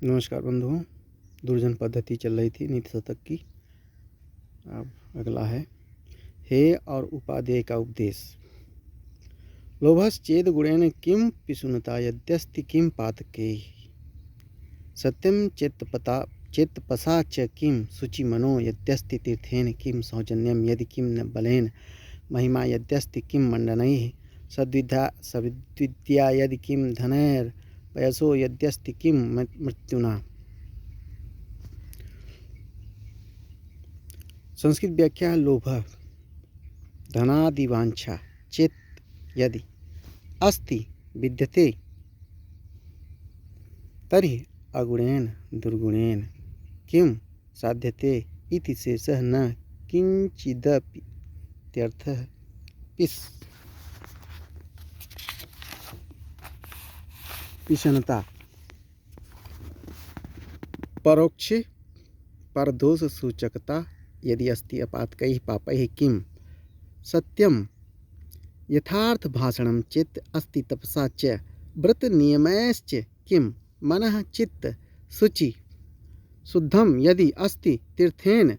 नमस्कार बंधुओं। दुर्जन पद्धति चल रही थी नीति शतक की। अब अगला है हे और उपादेय का उपदेश। लोभश्चेद गुणेन किम पिशुनता यद्यस्ति किम पातके सत्यम चेत्तपसा च किम शुचि मनो यद्यस्ति तीर्थेन किम सौजन्यम यदि किम न बलेन महिमा यद्यस्ति किम मंडनैः सद्विद्या यदि किम धनैर् पयसो यद्यस्ति किम मृत्युना। संस्कृत व्याख्या है लोभ धनादिवांछा चेत यदि अस्ति विद्यते तर्हि अगुणेन दुर्गुणेन किम साध्यते इति शेषः न किंचिदपि इत्यर्थः। पिशनता परोक्षे परदोष सूचकता यदि अस्ति अपातकैः पापैः किम सत्यम यथार्थ भाषणं चेत् अस्ति तपसा च व्रत नियमैश्च किम मनः चित्त शुचि शुद्धम यदि अस्ति तीर्थेन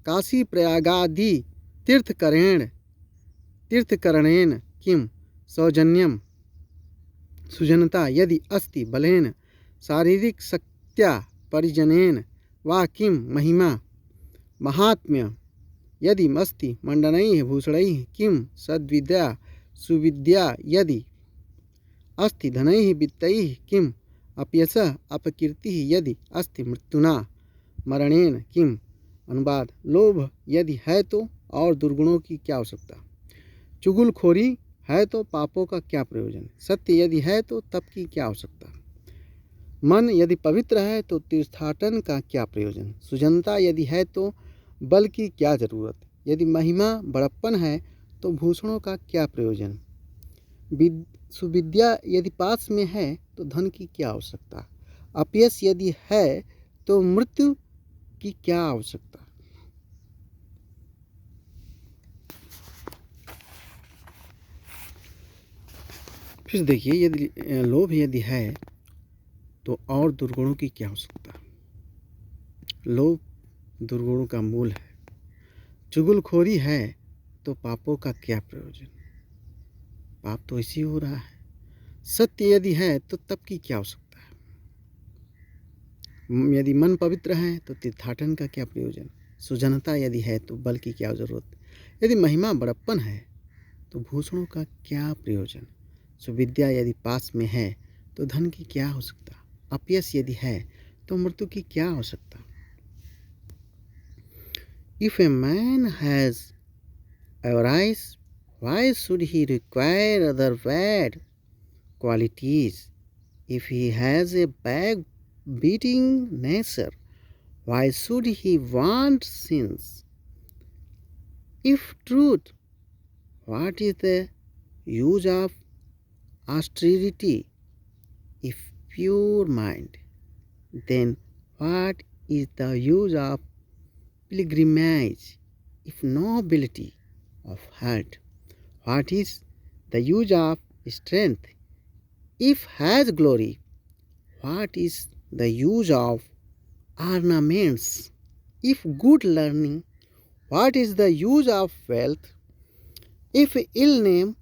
काशी प्रयागादि तीर्थकरणेन किम सौजन्यम सुजनता यदि अस्ति बलेन शारीरिक शक्त्या परिजनेन वा किम महिमा महात्म्य यदि अस्ति मंडनैः भूषणैः किम सद्विद्या सुविद्या यदि अस्ति धनैः वित्तैः किम अपयसः अपकीर्तिः यदि अस्ति मृत्युना मरणेन किम। अनुवाद। लोभ यदि है तो और दुर्गुणों की क्या आवश्यकता। चुगलखोरी है तो पापों का क्या प्रयोजन। सत्य यदि है तो तप की क्या आवश्यकता। मन यदि पवित्र है तो तीर्थाटन का क्या प्रयोजन। सुजनता यदि है तो बल की क्या जरूरत। यदि महिमा बड़प्पन है तो भूषणों का क्या प्रयोजन। सुविद्या यदि पास में है तो धन की क्या आवश्यकता। अपयश यदि है तो मृत्यु की क्या आवश्यकता। फिर देखिए यदि लोभ यदि है तो और दुर्गुणों की क्या आवश्यकता। लोभ दुर्गुणों का मूल है। चुगलखोरी है तो पापों का क्या प्रयोजन। पाप तो इसी हो रहा है। सत्य यदि है तो तप की क्या आवश्यकता है। यदि मन पवित्र है तो तीर्थाटन का क्या प्रयोजन। सुजनता यदि है तो बल की क्या जरूरत। यदि महिमा बड़प्पन है तो भूषणों का क्या प्रयोजन। सुविद्या यदि पास में है तो धन की क्या आवश्यकता। अपयश यदि है तो मृत्यु की क्या आवश्यकता। If a man has avarice, why should he require other bad qualities? If he has a back-beating nature, why should he want sins? If truth, what is the use of austerity? If pure mind, then what is the use of pilgrimage? If nobility of heart, what is the use of strength? If has glory, what is the use of ornaments? If good learning, what is the use of wealth? If ill name,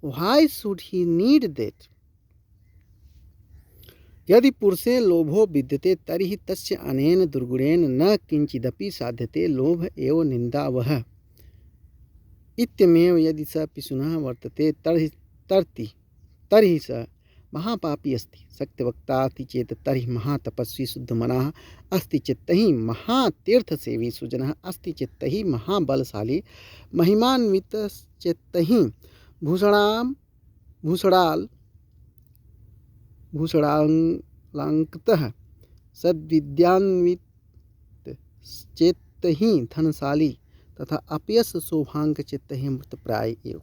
why should he need that? यदि पुरुषे लोभो विद्यते तर्हि तस्य अनेन दुर्गुणेन न किंचिदपि साध्यते लोभ एव निंदावह इत्यमेव यदि स पिशुनः वर्तते तर्हि स महापापी अस्ति। सत्यवक्ता अस्ति चेत तर्हि महातपस्वी शुद्धमनः अस्ति चेत् तर्हि महातीर्थसेवी सुजनः अस्ति चेत् तर्हि महाबलशाली महिमान्वितश्चेत् तर्हि भूषणालंकृतः सद्विद्यान्वित चेत् ही धनशाली तथा अपयश शोभांक चेत् ही मृतप्राय एव।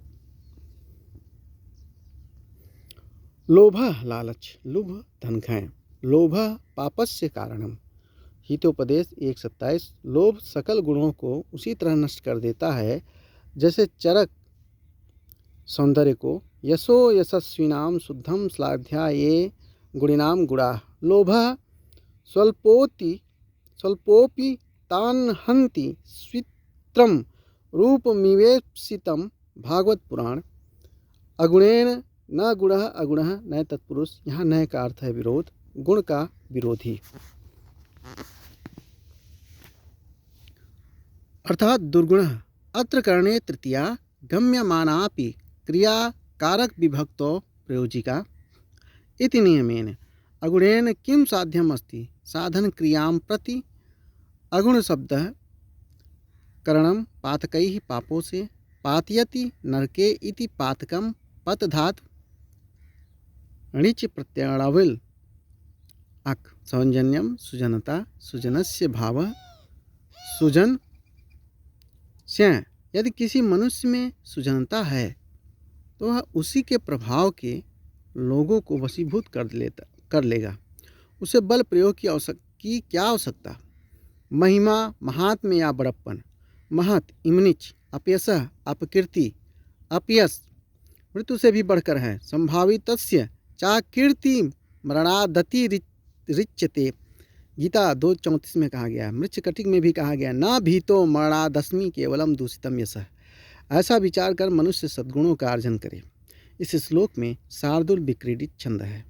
लोभ लालच लुभ धन खाएं। लोभ पापस्य कारणम। हितोपदेश 1:27। लोभ सकल गुणों को उसी तरह नष्ट कर देता है जैसे चरक सौंदर्य को। यशो यशस्विनाम शुद्धम श्लाघ्या ये गुणिनाम गुणा। लोभ स्वल्पोपि तान् हन्ति स्वित्रं रूपमिवेप्सितं। भागवत पुराण। अगुणेन न गुणः अगुणः न तत्पुरुष। यहाँ न का अर्थ है विरोध, गुण का विरोधी, अर्थात दुर्गुणः। अत्र करणे तृतीया गम्यमानापि क्रिया कारक विभक्तो प्रयोजिका इति नियमेन अगुणेन किं साध्यम् अस्ति। साधन क्रियां प्रति अगुण शब्दः करणं पातकैः पापों से पातयति नरके इति पातकम पत धातु णिच प्रत्ययाविल अक सौजन्यम सुजनता सुजनस्य भाव सुजन से। यदि किसी मनुष्य में सुजनता है तो वह उसी के प्रभाव के लोगों को वशीभूत कर लेगा। उसे बल प्रयोग की क्या आवश्यकता। महिमा महात्म्य या बड़प्पन। महत इमनिच अपयसः अपकीर्ति अपयस मृत्यु से भी बढ़कर है। संभावितस्य चा कीर्ति मरणादति रिच्यते। गीता 2:34 में कहा गया है। मृच्छकटिक में भी कहा गया न भीतो मरणादस्मि केवलम दूषितम यशः। ऐसा विचार कर मनुष्य सद्गुणों का अर्जन करे। इस श्लोक में शार्दुल विक्रीडित छंद है।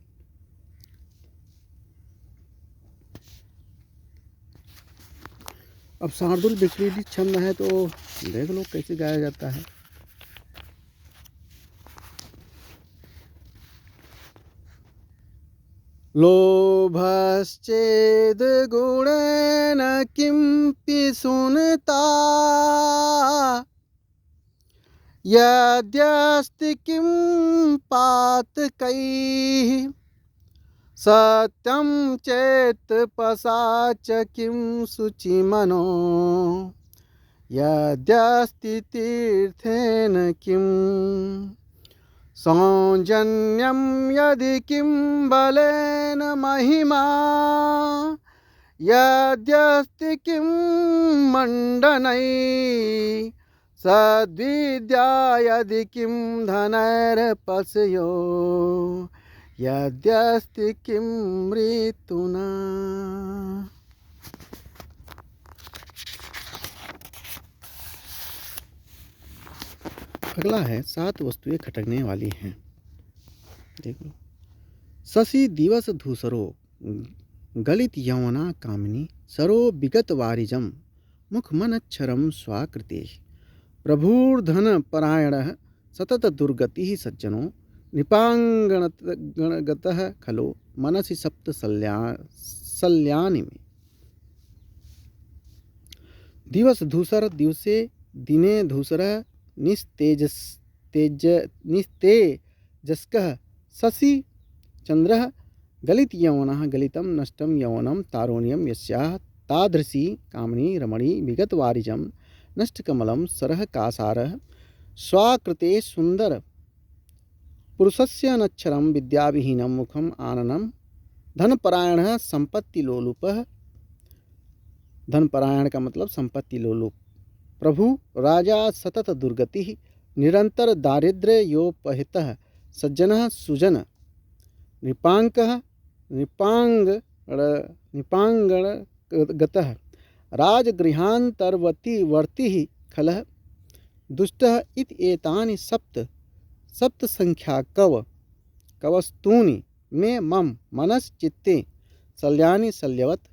अब शार्दुल विक्रीडित छंद है तो देख लो कैसे गाया जाता है। लोभश्चेद् गुणेन किमपि सुनता यद्यस्ति किं पातकैः सत्यं चेत् पशाच किं शुचिमनो यद्यस्ति तीर्थेन किं सौजन्यं यदि किं बलेन महिमा यद्यस्ति किं मण्डनै सद्विद्या यदि किं धनैर्पशयो यद्यस्ति किं मृत्युना। अगला है 7 वस्तुएं खटकने वाली हैं। देख लो। शशि दिवस धूसरो गलित यौवना कामिनी सरो विगत वारिजम मुखमनच्छरम स्वाकृते प्रभुर्धन परायणः सतत दुर्गतिः सज्जनो नृपांगणगतः खलो मनसि सप्त सल्यानि में। दिवस धूसर दिवसे दिने धूसर निस्तेजस्कः शशि चंद्रः गलित यौवनः गलितं नष्टं यौवनं तारुण्यं यस्याः तादृशी कामिनी रमणी विगत वारिजं नष्टकमलं सरः कासारः स्वाकृते सुंदर पुरुषस्य नच्छरं विद्याविहीनं मुखम आननं धनपरायणः संपत्ति लोलुपः। धनपरायण का मतलब संपत्ति लोलुप। प्रभु राजा सतत दुर्गति निरंतर दारिद्र्योपहितः सज्जनः सुजन नृपांकः नृपांगणगतः राजगृहान्तर्वर्तिः खलः दुष्टः इति एतानि सप्त संख्या कवस्तूनि मे मम मनश्चित्ते शल्यानि शल्यवत्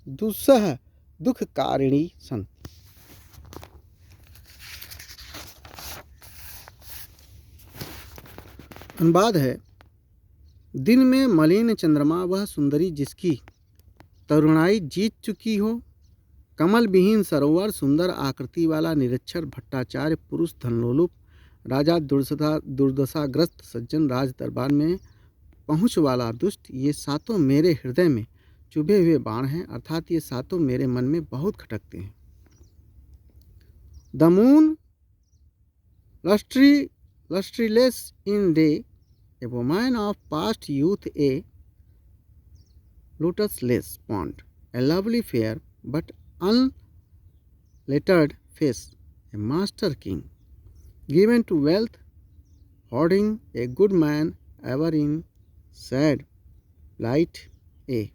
दुस्सह दुखकारिणी सन्ति। अनुवाद है। दिन में मलिन चंद्रमा वह सुंदरी जिसकी तरुणाई जीत चुकी हो। कमल विहीन सरोवर सुंदर आकृति वाला निरक्षर भट्टाचार्य पुरुष धनलोलुप राजा दुर्दशाग्रस्त सज्जन राज दरबार में पहुँच वाला दुष्ट, ये सातों मेरे हृदय में चुभे हुए बाण हैं, अर्थात ये सातों मेरे मन में बहुत खटकते हैं। The moon lustreless in day, a woman of past youth, a lotusless pond, a lovely fair but unlettered face, a master king, given to wealth, hoarding, a good man ever in sad light, a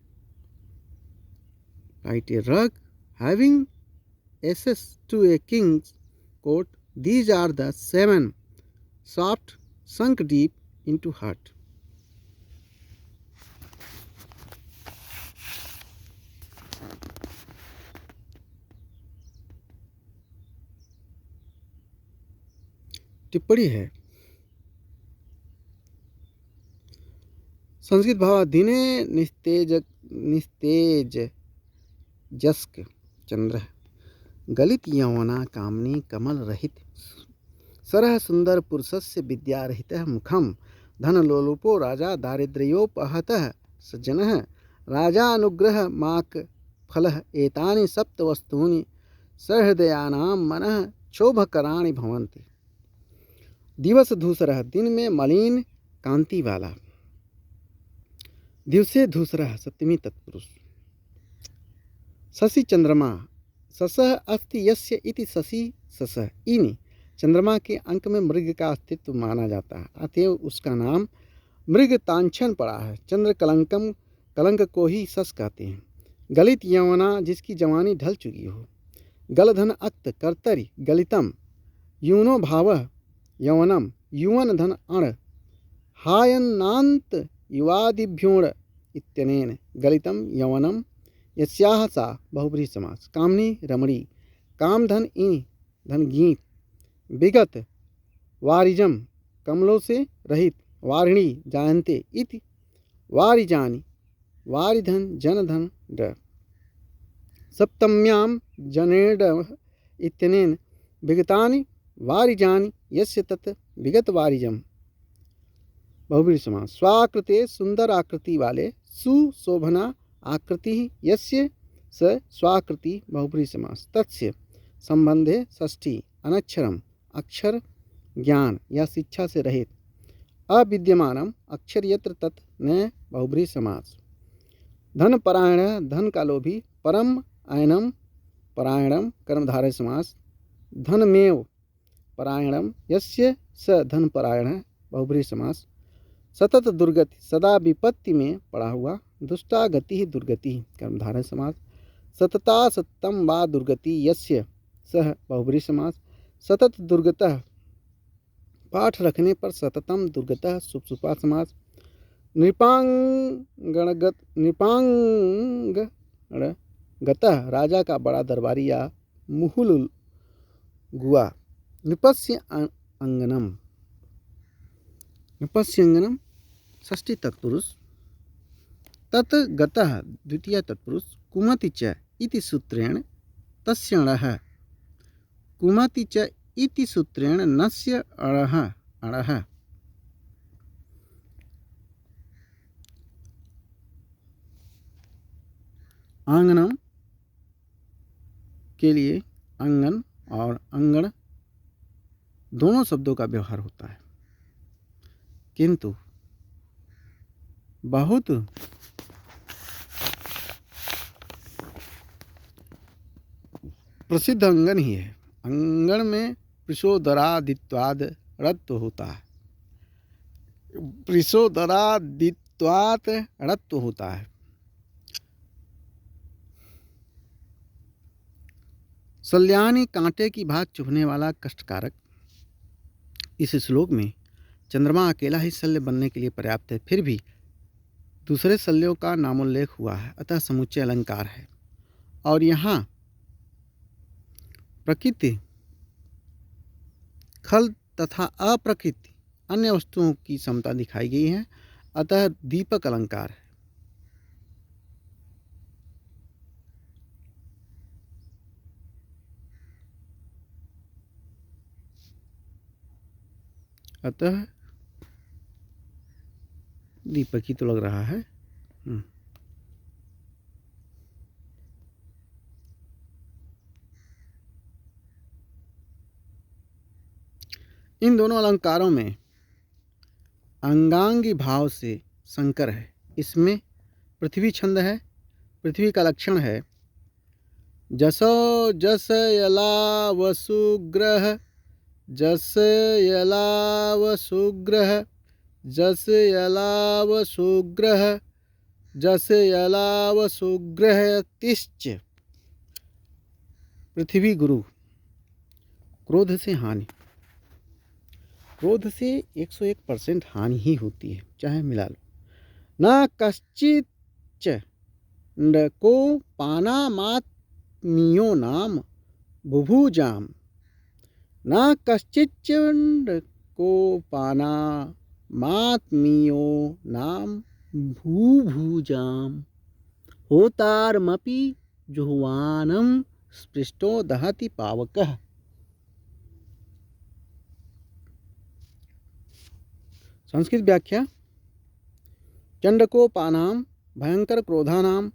Write a rug having access to a king's court. These are the 7 soft sunk deep into heart. टिप्पणी है। संस्कृत भावा दिने निस्तेज Jask चंद्र गलित यौवना कामनी कमल रहित सरह सुंदर पुरुषस्य विद्या रहित मुखम धन लोलुपो राजा दारिद्र्योपहतः सज्जनः राजा अनुग्रह माक फलः एतानि सप्त वस्तूनि सहृदयानां मनः क्षोभकराणि भवन्ति। दिवस धूसरः दिन में मलिन कांति वाला। दिवसे धूसरः सप्तमी तत्पुरुष। शशि चंद्रमा ससः अस्ति यस्य इति शशि ससः इनि चंद्रमा के अंक में मृग का अस्तित्व माना जाता है, अतएव उसका नाम मृग तांछन पड़ा है। चंद्र कलंकम कलंक को ही सस कहते हैं। गलित यौवना जिसकी जवानी ढल चुकी हो। गलधन अक्त कर्तरि गलितम यूनो भाव यौवनम युवन धन अण हायन्नांत युवादिभ्योण इत्यनेन गलितम यौवनम यस्याह सा बहुब्रीहि समास। कामनी रमणी कामधन इन धन गीत विगत वारिजम कमलों से रहित वारिणी जायन्ते इति वारिजानि वारिधन जनधन ड। सप्तम्यां जनेड इत्यनेन विगतानि वारिजानि यस्य तत् विगत वारिजम बहुब्रीहि समास। स्वाकृते सुंदर आकृति वाले सुशोभना आकृति यस्य स स्वाकृति बहुब्रीहि समास। तस्य संबंधे षष्ठी अनक्षरम अक्षर ज्ञान या शिक्षा से रहित अविद्यमानम अक्षर यत्र तत् न बहुब्रीहि समास। धन परायण धन का लोभी परम आयनम परायणम कर्मधारय समास। धनमेव परायणम यस्य स धन परायण बहुब्रीहि समास। सतत दुर्गति सदा विपत्ति में पड़ा हुआ दुष्टा गति ही दुर्गति कर्मधारय समास। सतता सततम वा दुर्गति यस्य सह बहुब्रीहि समास। सतत दुर्गतः पाठ रखने पर सततम दुर्गतः सुपसुपा समास। नृपांगणगतः राजा का बड़ा दरबारी या मुहुल गुआ। नृपस्य अंगनम नृपस्यंगनम षष्ठी तत्पुरुष। तत् गतः द्वितीय तत्पुरुष। कुमति च इति सूत्रेण तस्य अणः कुमति च इति सूत्रेण नस्य अणः अणः। आंगनम के लिए आंगन और अंगण दोनों शब्दों का व्यवहार होता है, किंतु बहुत प्रसिद्ध अंगन ही है। अंगन में पृषोदरादित्वाद णत्व होता है। पृषोदरादित्वात् णत्व होता है। शल्यानि कांटे की भात चुभने वाला कष्टकारक। इस श्लोक में चंद्रमा अकेला ही शल्य बनने के लिए पर्याप्त है, फिर भी दूसरे शल्यों का नामोल्लेख हुआ है, अतः समुच्चय अलंकार है। और यहाँ प्रकृति खल तथा अप्रकृति अन्य वस्तुओं की समता दिखाई गई है, अतः दीपक अलंकार है। अतः दीपक ही तो लग रहा है। इन दोनों अलंकारों में अंगांगी भाव से संकर है। इसमें पृथ्वी छंद है। पृथ्वी का लक्षण है जसो जस यला वसुग्रह जस यला वसुग्रह जस यला वसुग्रह जस यलाव सुग्रहतिश्च। पृथ्वी गुरु। क्रोध से हानि। क्रोध से 101% हानि ही होती है, चाहे मिला लो। न कश्चित को पानामात्मीयो नाम बुभुजाम। न कश्चित को पानामात्मीयो नाम भूभुजाम। होतारमपि जुह्वानं स्पृष्टो दहति पावकः। संस्कृत व्याख्या। चंडकोपानाम भयंकर क्रोधानाम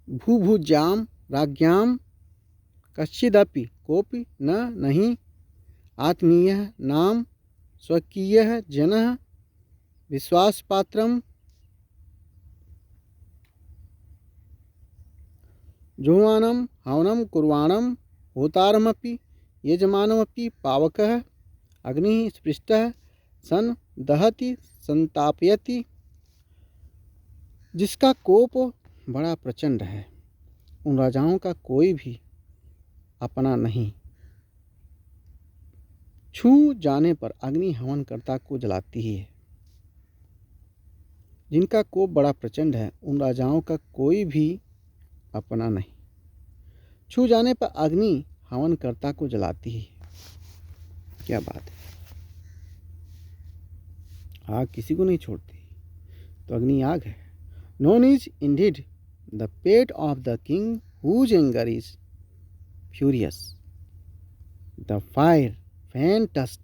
भूभुजाम राज्ञाम कश्चिदपि कोपि न नहीं आत्मीयः नाम स्वकीयः जनः विश्वासपात्रं जुह्वानं हवनं कुर्वाणं होतारमपि यजमानमपि पावकः अग्निः स्पृष्टः सन दहति संतापयति। जिसका कोप बड़ा प्रचंड है, उन राजाओं का कोई भी अपना नहीं। छू जाने पर अग्नि हवनकर्ता को जलाती ही है। जिनका कोप बड़ा प्रचंड है, उन राजाओं का कोई भी अपना नहीं। छू जाने पर अग्नि हवनकर्ता को जलाती ही है। क्या बात है। आग किसी को नहीं छोड़ती, तो अग्नि आग है। Known is indeed the fate of the king whose anger is furious. The fire faintest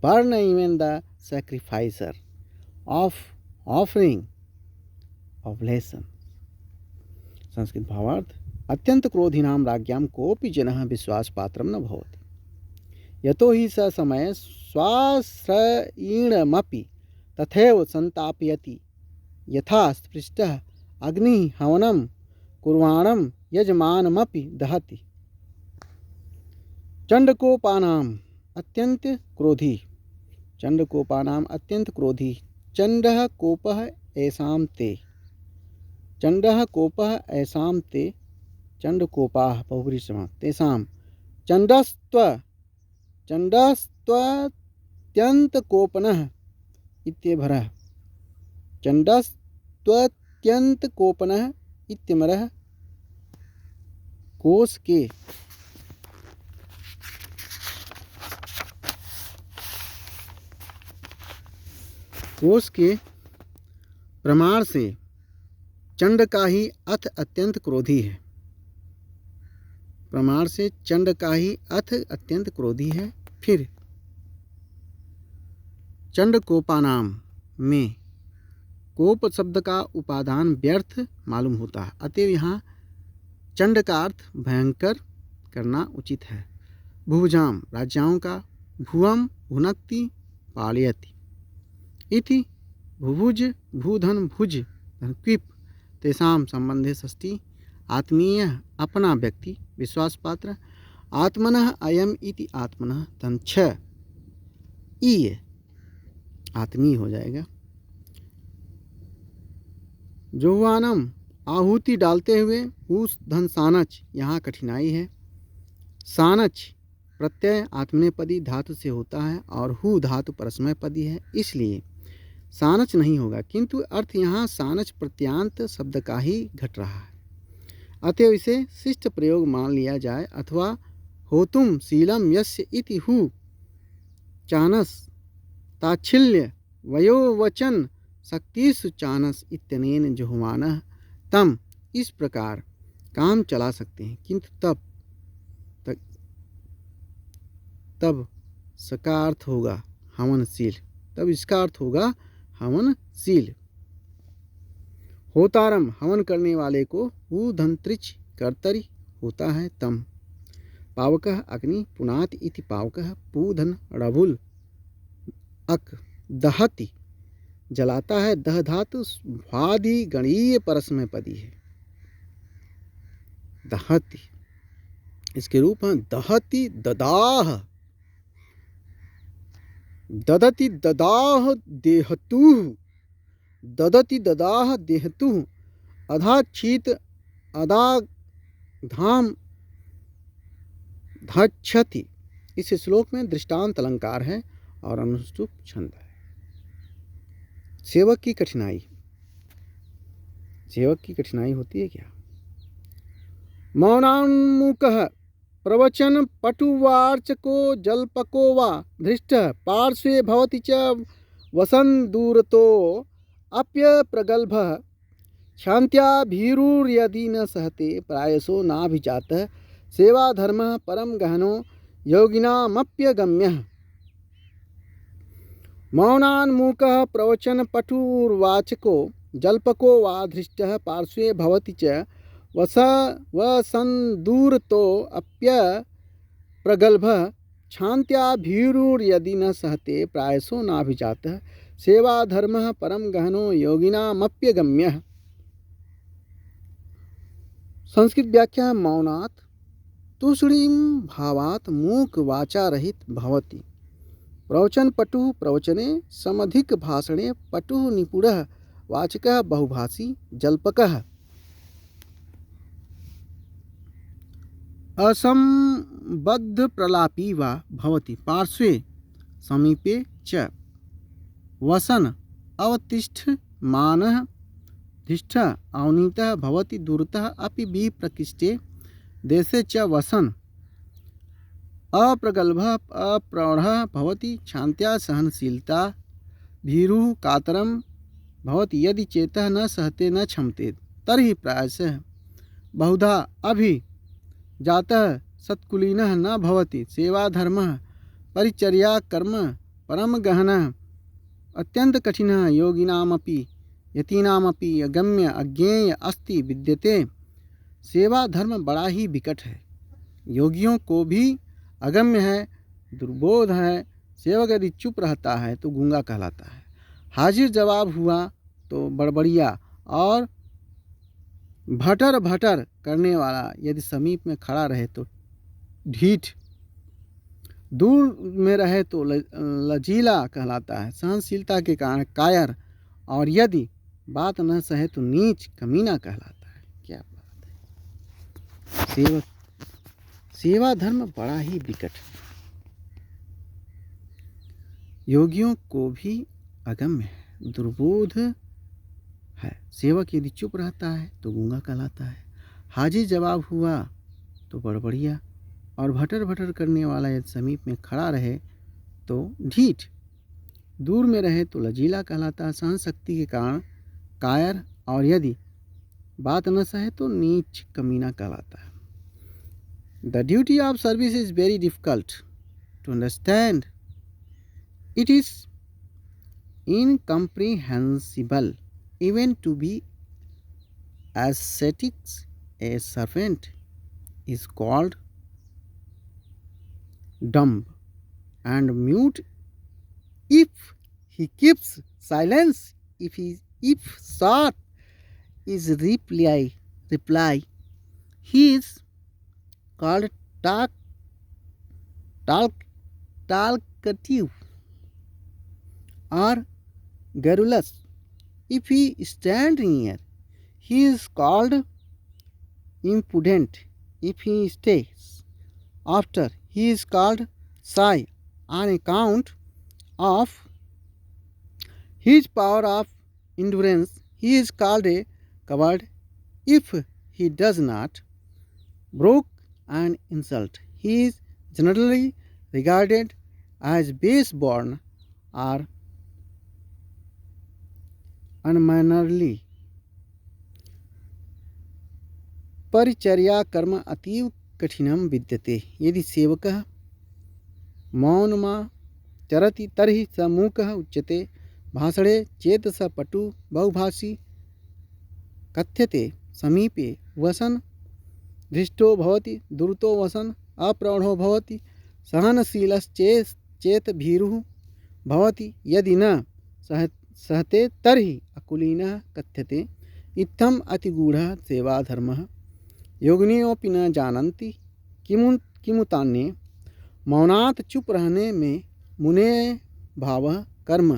burn even the sacrificer of offering oblation. Sanskrit भावार्थ। अत्यंत क्रोधिनां राज्ञां कोऽपि जनः विश्वासपात्रं न भवति, यतो हि स समय स्वाश्रयीणमपि तथैव संतापयति यथा स्पृष्टः अग्निः हवनं कुर्वाणं यजमानमपि दहति। चंडकोपानाम अत्यंत क्रोधी। चंडकोपानाम अत्यंत क्रोधी। चंडः कोपः ऐसां ते। चंडः कोपः ऐसां ते। चंडकोपाः बहुब्रीहि समास। तेषां चंडस्त्वत्यन्तकोपनः इत्यभरः। चंडस्त्वत्यन्तकोपनः इत्यमरः। कोश के प्रमाण से चंड का ही अथ अत्यंत क्रोधी है। प्रमाण से चंड का ही अथ अत्यंत क्रोधी है। फिर चंड कोपानाम में कोप शब्द का उपादान व्यर्थ मालूम होता है, अतएव यहाँ चंड का अर्थ भयंकर करना उचित है। भुभुजाम राजाओं का। भुवम भुनक्ति पालयति इति। भुभुज भूधन भुज क्विप तेषां संबंधे षष्ठी। आत्मीय अपना व्यक्ति विश्वासपात्र। आत्मनः अयम इति आत्मनः तंछ ईय आत्मीय हो जाएगा। जुह्वानम आहुति डालते हुए। हूस धन सानच यहाँ कठिनाई है। सानच प्रत्यय आत्मनेपदी धातु से होता है और हु धातु परस्मैपदी है, इसलिए सानच नहीं होगा, किंतु अर्थ यहाँ सानच प्रत्यांत शब्द का ही घट रहा है, अतएव इसे शिष्ट प्रयोग मान लिया जाए। अथवा होतुम शीलम यस्य इति हु चानस ताच्छिल्य वयोवचन शक्तिषु चानस इत्यनेन जुह्वानः तम। इस प्रकार काम चला सकते हैं, किंतु तब इसका अर्थ होगा हवनशील। तब इसका अर्थ होगा हवनशील। होतारम हवन करने वाले को ऊधंत्रिच कर्तरी होता है तम। पावकः अग्नि पुनाति इति पावकः पूधन रभुल अक दहति जलाता है। दह धातु स्वादि गणीय परस्मय पदी है। दहति इसके रूप हैं दहति ददाह ददति ददाह देहतु ददति ददाह देहतुः अधाच्छीत अदाधाम धच्छति। इस श्लोक में दृष्टांत अलंकार है और अनुष्टुप छंद है। सेवक की कठिनाई। सेवक की कठिनाई होती है क्या? मौनान्मुखः प्रवचन पटुवार्चको जल्पको वा धृष्टः पार्श्वे भवति च वसन दूरतो अप्य प्रगल्भः क्षान्त्या भीरुर्यदि न सहते प्रायसो नाभिजातः सेवा धर्मः परम गहनो योगिनामप्यगम्यः। मौनान्मुखः प्रवचन पटुर्वाचको जल्पको वा धृष्टः पार्श्वे भवति च वसन्दूरतो अप्य प्रगल्भः क्षान्त्या भीरुर्यदि न सहते प्रायसो नाभिजातः सेवा धर्मः परम गहनो योगिनामप्यगम्यः। संस्कृत व्याख्या। मौनात् तूष्णीं भावात् मूक वाचा रहित भवति। प्रवचन पटुः प्रवचने समधिक भाषणे पटुः निपुणः वाचकः बहुभाषी जल्पकः। असंबद्ध प्रलापी वा भवति पार्श्वे समीपे च वसन अवतिष्ठमानः धिष्ठ अवनीतः भवति दूरतः अपि विप्रकृष्टे देशे च वसन अप्रगल्भः अप्रौढ़ः भवति क्षान्त्या सहनशीलता भीरुः कातरं भवति यदि चेतः न सहते न क्षमते तर्हि प्रायशः बहुधा अभि जातः सत्कुलीनः न भवति सेवा धर्मः परिचर्या कर्म परम गहनः अत्यंत कठिनः योगिनामपि यतीनामपि अगम्य अज्ञेय अस्ति विद्यते। सेवा धर्म बड़ा ही विकट है, योगियों को भी अगम्य है, दुर्बोध है। सेवक यदि चुप रहता है तो गूंगा कहलाता है, हाजिर जवाब हुआ तो बड़बड़िया, और भटर भटर करने वाला यदि समीप में खड़ा रहे तो ढीठ, दूर में रहे तो लचीला कहलाता है, सहनशीलता के कारण कायर, और यदि बात न सहे तो नीच कमीना कहलाता है। क्या बात है! सेवा धर्म बड़ा ही विकट है, योगियों को भी अगम्य है, दुर्बोध है। सेवक यदि चुप रहता है तो गूंगा कहलाता है, हाजिर जवाब हुआ तो बड़बड़िया, और भटर भटर करने वाला यदि समीप में खड़ा रहे तो ढीठ, दूर में रहे तो लचीला कहलाता है, सहन शक्ति के कारण कायर, और यदि बात न सहे तो नीच कमीना कहलाता है। The duty of service is very difficult to understand, it is incomprehensible even to be ascetics. A servant is called dumb and mute if he keeps silence. If short is reply, he is called talkative or garrulous. If he stands near, he is called impudent. If he stays after, he is called shy on account of his power of endurance. He is called a coward. If he does not provoke an insult, he is generally regarded as base-born or अनमैनरली। परिचर्या कर्म अतीव कठिनम विद्यते। यदि सेवकः मौनमा चरति तर्हि स मूकः उच्यते। भाषणे चेत स पटु बहुभाषी कथ्यते। समीपे वसन धृष्टो भवति, दूरतो वसन अप्रौढ़ो भवति, सहनशीलश्चेत भीरुः भवति, यदि न सहते तर्हि अकुलीनः कथ्यते। इत्थम् अतिगूढ़ः सेवा धर्मः योगिनोऽपि न जानन्ति किमुतान्ये। मौनात् चुप रहने में मुने भावः कर्म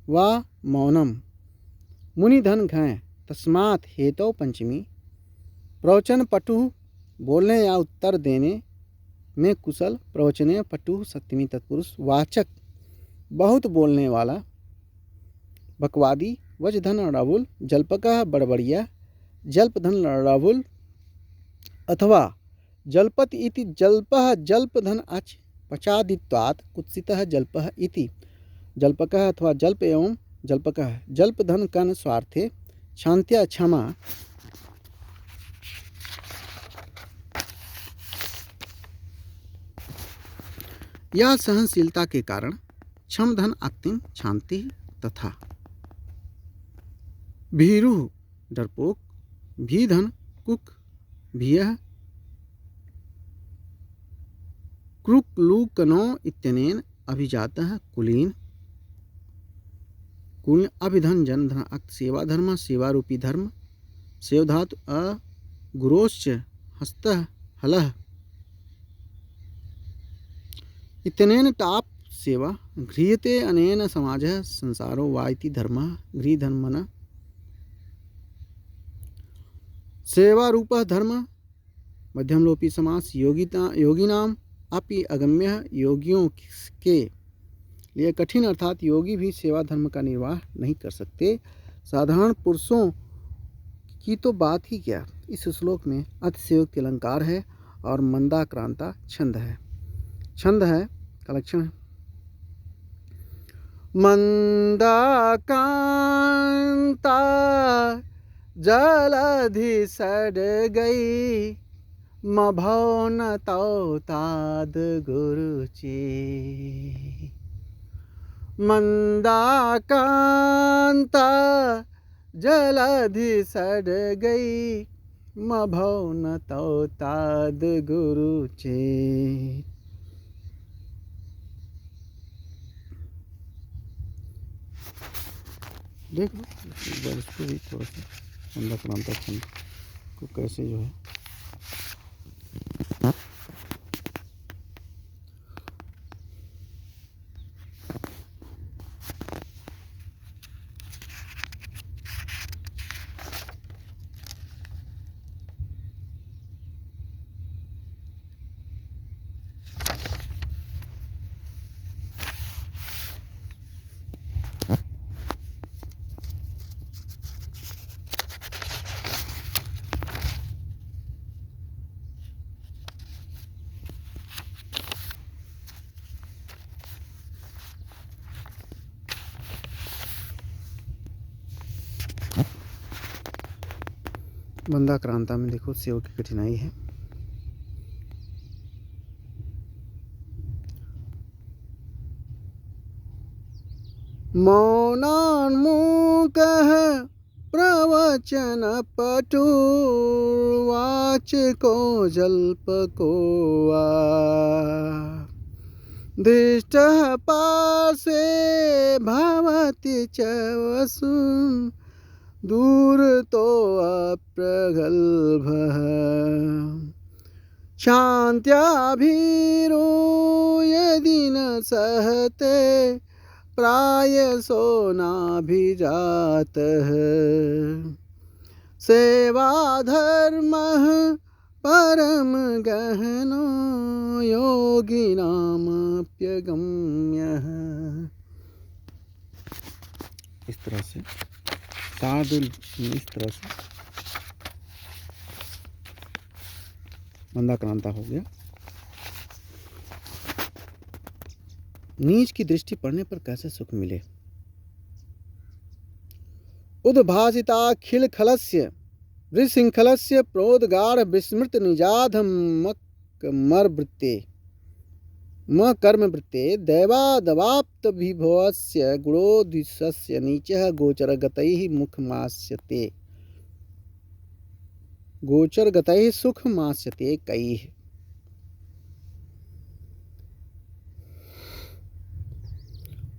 व मौनम मुनिधन घय तस्मात् हेतौ पंचमी। प्रवचन पटु बोलने या उत्तर देने में कुशल, प्रवचने पटु सप्तमी तत्पुरुष। वाचक बहुत बोलने वाला, बकवादी, वजधन रावुल, जल्पकः बड़बड़िया, जल्पधन रावुल अथवा जल्पत इति जल्पः जल्पधन अच पचादित्वात् कुत्सितः जल्पः इति। जल्पकः अथवा जल्प एवं जल्पकः जल्पधन कन स्वार्थे शांत्या क्षमा या सहनशीलता के कारण क्षम धन अंतिम शांति तथा। भीरु डरपोक, भीधन कुक, भीयः क्रुक्लूकनो इत्यनेन अभिजातः कुलीन। कुल अभिधन जन धन अक्त सेवा धर्म, सेवा रूपी धर्म। सेव धातु अ गुरोश्च हस्तः हलः इत्यनेन टाप सेवा। गृह्यते अनेन समाजः संसारो वा इति धर्मः। गृहधर्मः सेवा रूपः धर्म। मध्यमलोपी समास योगिनाम अपि अगम्य। योगियों के लिए कठिन अर्थात योगी भी सेवा धर्म का निर्वाह नहीं कर सकते। साधारण पुरुषों की तो बात ही क्या। इस श्लोक में अतिशयोक्ति अलंकार है और मंदाक्रांता छंद है। छंद है का लक्षण है मंदाकांता जलधि सड़ गई मभौ न तौ ताद गुरुचि। मंदाकांता जलधि सड़ गई मभौ न तौ ताद गुरुचि। देख लो इसको भी थोड़ा सा मंदाक्रांता छंद को कैसे जो है मंदाक्रांता में देखो सेव की कठिनाई है। मौनान्मुखः प्रवचन पटु वाचको जल्पको वा। दृष्टः पार्श्वे भवति च वसुं दूरतो अप्रगल्भः। शान्त्याभीरो यदि न सहते प्रायसो नाभिजातः। सेवाधर्मः परम गहनो योगिनामप्यगम्यः। इस तरह से इस तरह से मंदाक्रांता हो गया। नीच की दृष्टि पड़ने पर कैसे सुख मिले। उद्भासिताखिल खलस्य विशृंखलस्य प्रोद्गाढ़ विस्मृत निजाध मर्वृत्ते म कर्मवृत्ते दैवादवाप्त विभवस्य गुणोद्विषस्य नीचः गोचरगतैः मुखमास्यते। गोचरगतैः सुखमास्यते कैः।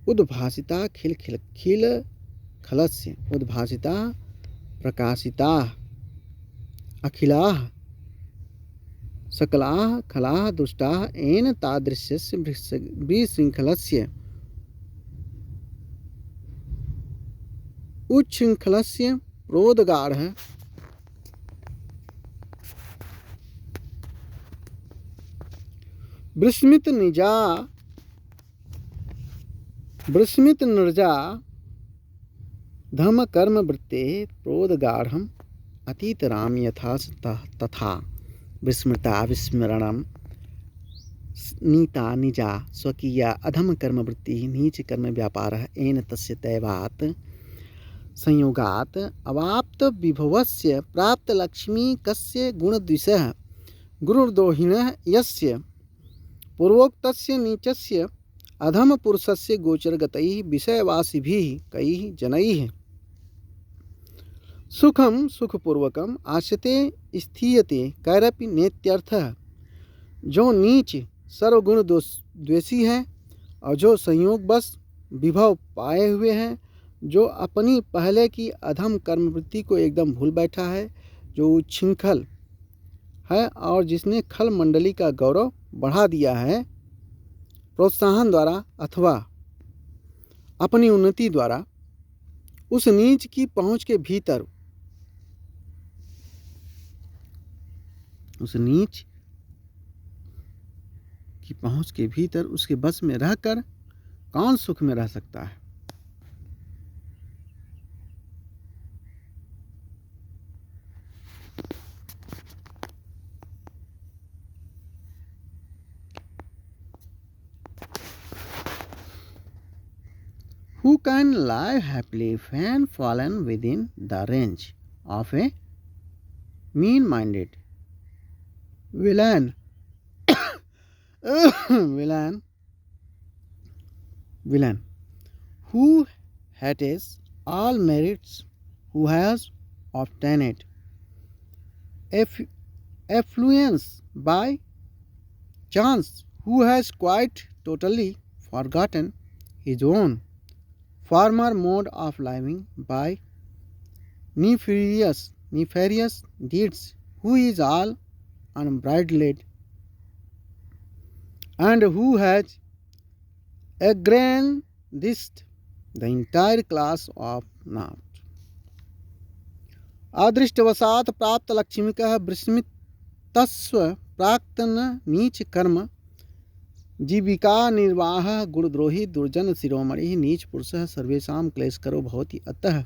उद्भासिता खिल खलस्य उद्भासिता प्रकाशिता अखिलाः सकलाः खलाः दुष्टाः एन तादृशस्य विशृंखलस्य उच्छृङ्खलस्य प्रोद्गारः विस्मितनृजा धर्मकर्मवृत्तेः प्रोद्गारहम् अतीतराम यथा तथा विस्मृता विस्मरणं नीता निजा स्वकीया अधम कर्मवृत्तिः नीच कर्म व्यापारः येन तस्य दैवात् संयोगात् अवाप्त विभवस्य प्राप्त लक्ष्मी कस्य गुणद्विषः गुरुर्दोहिनः यस्य पूर्वोक्तस्य नीचस्य अधम पुरुषस्य गोचरगतैः विषयवासिभिः कैः जनैः सुखम सुखपूर्वकम आश्यते स्थीयते कैरपि नेत्यर्थः। जो नीच सर्वगुण द्वेषी है और जो संयोगवश विभव पाए हुए हैं, जो अपनी पहले की अधम कर्मवृत्ति को एकदम भूल बैठा है, जो उच्छृंखल है और जिसने खल मंडली का गौरव बढ़ा दिया है प्रोत्साहन द्वारा अथवा अपनी उन्नति द्वारा, उस नीच की पहुंच के भीतर, उस नीच की पहुंच के भीतर उसके बस में रहकर कौन सुख में रह सकता है। Who can live happily when fallen within the range of a mean-minded villain? villain who hates all merits, who has obtained affluence by chance, who has quite totally forgotten his own former mode of living by nefarious deeds, who is all unbridled, and who has aggrandized the entire class of not. अदृष्टवशात् प्राप्त लक्ष्मिकः विस्मितस्व प्राक्तन नीच कर्म जीविका निर्वाह गुणद्रोही दुर्जन शिरोमणि नीच पुरुषः सर्वेषां क्लेशकरो भवति अतः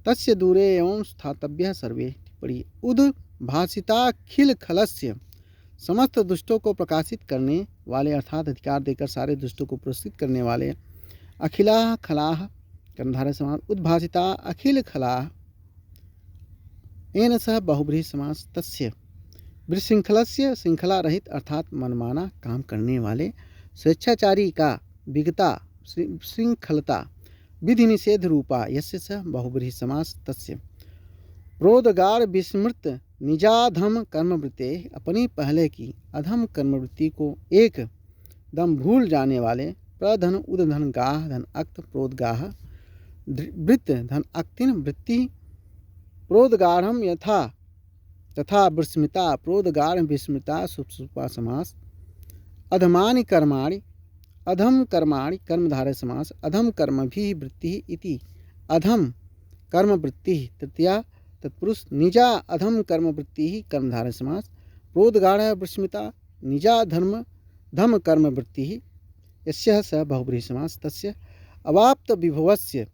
तस्य दूरे एवं स्थातव्यः सर्वे। टिप्पणी उद्भासिताखिल खलस्य समस्त दुष्टों को प्रकाशित करने वाले अर्थात अधिकार देकर सारे दुष्टों को पुरस्कृत करने वाले अखिला खलाह कर्मधारय समास उद्भासिता अखिल खलाह एन सह बहुब्रीहि समास तस्य विशृंखलस्य श्रृंखला रहित अर्थात मनमाना काम करने वाले स्वेच्छाचारी का विगता श्रृंखलता विधि निषेध रूपा यस्य स बहुब्रीहि समास तस्य प्रोद्गार विस्मृत निजाधम कर्मवृत्ते अपनी पहले की अधम कर्मवृत्ति को एक दम भूल जाने वाले प्रधन उदधन गाह धन अक्त प्रोद्गाह वृत्त धन अक्तिन वृत्ति प्रोद्गारम यथा तथा विस्मृता प्रोद्गार विस्मृता सुपसुपा समास अधमानि कर्माणि अधम कर्माणि कर्मधारय समास अधम कर्म भी वृत्ति इति अधम कर्म वृत्ति तृतीया तत्पुरुष निजा अधम कर्म वृत्ति कर्मधारय समास प्रोद्गार विस्मृता निजा धम कर्म वृत्ति यस्य स बहुब्रीहि समास तस्य अवाप्त विभवस्य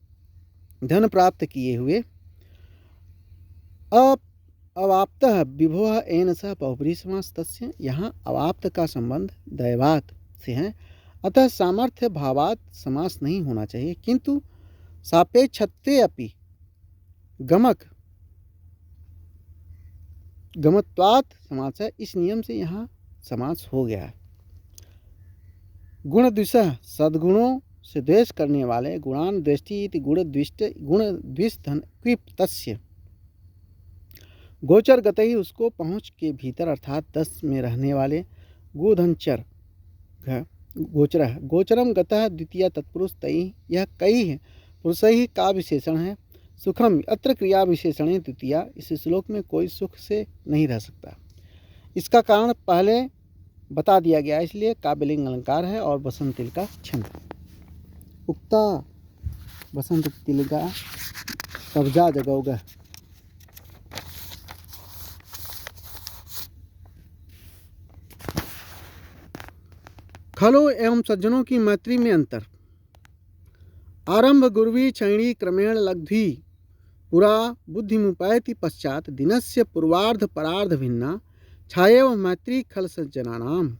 धन प्राप्त किए हुए अवाप्त विभव एन सह बहुब्रीहि समास तस्य यहाँ अवाप्त का संबंध दैवात से है, अतः सामर्थ्य भावात समास नहीं होना चाहिए, किंतु सापेक्षत्वे अपि गमत्वात् समास है। इस नियम से यहाँ समास हो गया है। गुण द्विषः सद्गुणों से द्वेष करने वाले गुणान द्वेष्टि इति गुण द्विष्टन क्विप तस्य गोचर गते ही उसको पहुँच के भीतर अर्थात 10 में रहने वाले गोधनचर गोचर गोचरम गतः द्वितीय तत्पुरुष तई यह कई है पुरुष ही का विशेषण है। सुखम अत्र क्रिया विशेषण द्वितीया इस श्लोक में कोई सुख से नहीं रह सकता। इसका कारण पहले बता दिया गया, इसलिए काव्यलिंग अलंकार है और बसंत तिल का छंद। उक्ता बसंत तिल का कब्जा जगोगा। खलों एवं सज्जनों की मैत्री में अंतर। आरंभ गुर्वी क्षैणी क्रमेण लग्ध्वी पुरा बुद्धिमुपैति पश्चात दिनस्य पूर्वार्ध परार्ध भिन्ना छायेव मैत्री खल सज्जनानाम।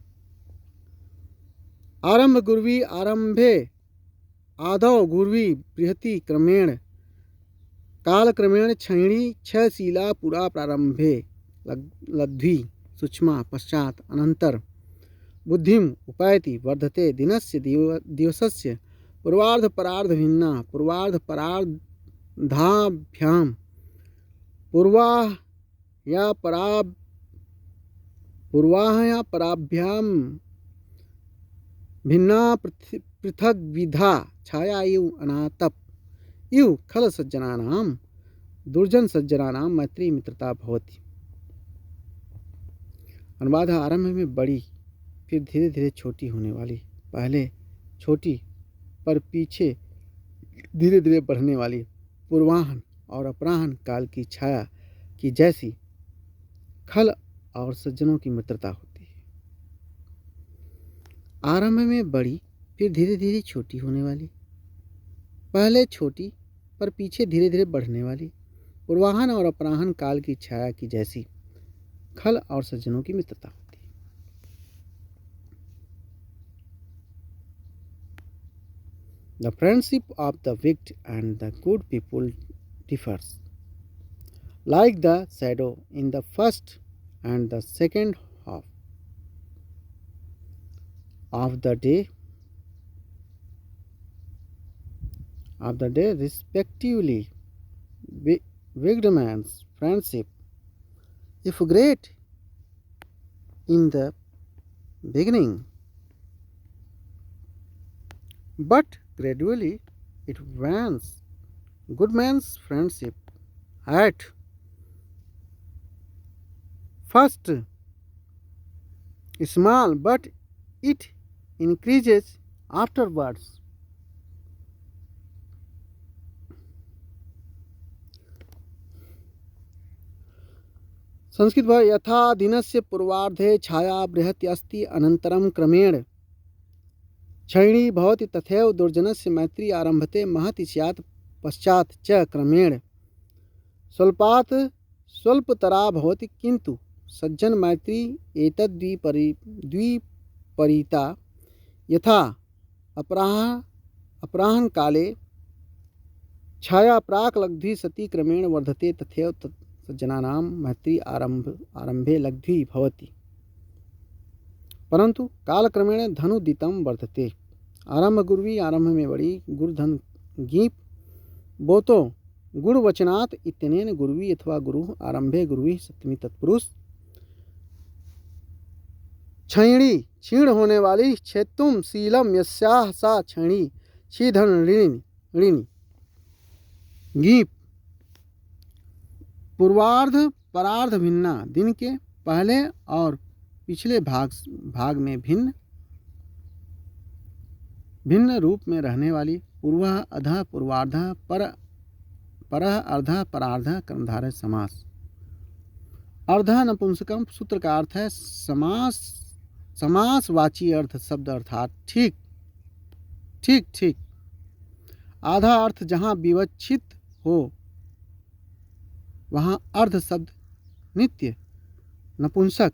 आरंभ गुर्वी आरंभे आदौ गुर्वी बृहति क्रमेण काल क्रमेण क्षैणी क्षयशीला पुरा प्रारंभे लब्ध्वी सूक्ष्मा पश्चात अनंतर बुद्धिम उपायति वर्धते दिनस्य दिवसस्य पूर्वार्ध परार्ध भिन्ना पूर्वार्ध परार्धाभ्याम पूर्वाह या पराभ्याम भिन्ना पृथक विधा छाया इव अनातप इव खल सज्जनानाम दुर्जन सज्जनानाम मैत्री मित्रता भवति। अनुवाद। आरंभ में बड़ी फिर धीरे धीरे छोटी होने वाली, पहले छोटी पर पीछे धीरे धीरे बढ़ने वाली पूर्वाहन और अपराहन काल की छाया की जैसी खल और सज्जनों की मित्रता होती है। आरंभ में बड़ी फिर धीरे धीरे छोटी होने वाली, पहले छोटी पर पीछे धीरे धीरे बढ़ने वाली पूर्वाहन और अपराहन काल की छाया की जैसी खल और सज्जनों की मित्रता होती है। The friendship of the wicked and the good people differs. Like the shadow in the first and the second half of the day respectively, wicked man's friendship, if great in the beginning, but gradually it wanes. Good man's friendship at first small, but it increases afterwards. Sanskrit भाषा। यथा दिनस्य पूर्वार्धे छाया बृहति अस्ति अनन्तरं क्रमेण क्षैणी भवति तथैव दुर्जनस्य मैत्री आरभते महति स्यात् पश्चात् च क्रमेण स्वल्पात् स्वल्पतरा भवति किन्तु सज्जन मैत्री एतद्विपरीता यथा अपराह्न काले छाया प्राक् लग्ध्वी सति क्रमेण वर्धते तथैव सज्जनानां मैत्री आरंभे लग्ध्वी भवति परंतु कालक्रमेण धनुदितं वर्धते। आरंभ गुर्वी आरंभ में बड़ी गुरुधन गीप बोतो गुण वचनात् इत्यनेन गुर्वी अथवा गुरु आरंभे गुर्वी सप्तमी तत्पुरुष क्षैणी क्षीण होने वाली क्षेतुम शीलम यस्याह सा क्षैणी क्षीधन ऋणी गीप पूर्वार्ध परार्ध भिन्ना दिन के पहले और पिछले भाग में भिन्न रूप में रहने वाली पूर्व अधः पूर्वार्ध परः अर्धः परार्ध कर्मधारय समास। अर्ध नपुंसकम सूत्र का अर्थ है समासवाची अर्थ शब्द अर्थात ठीक ठीक ठीक। आधा अर्थ जहाँ विवक्षित हो वहाँ अर्ध शब्द नित्य नपुंसक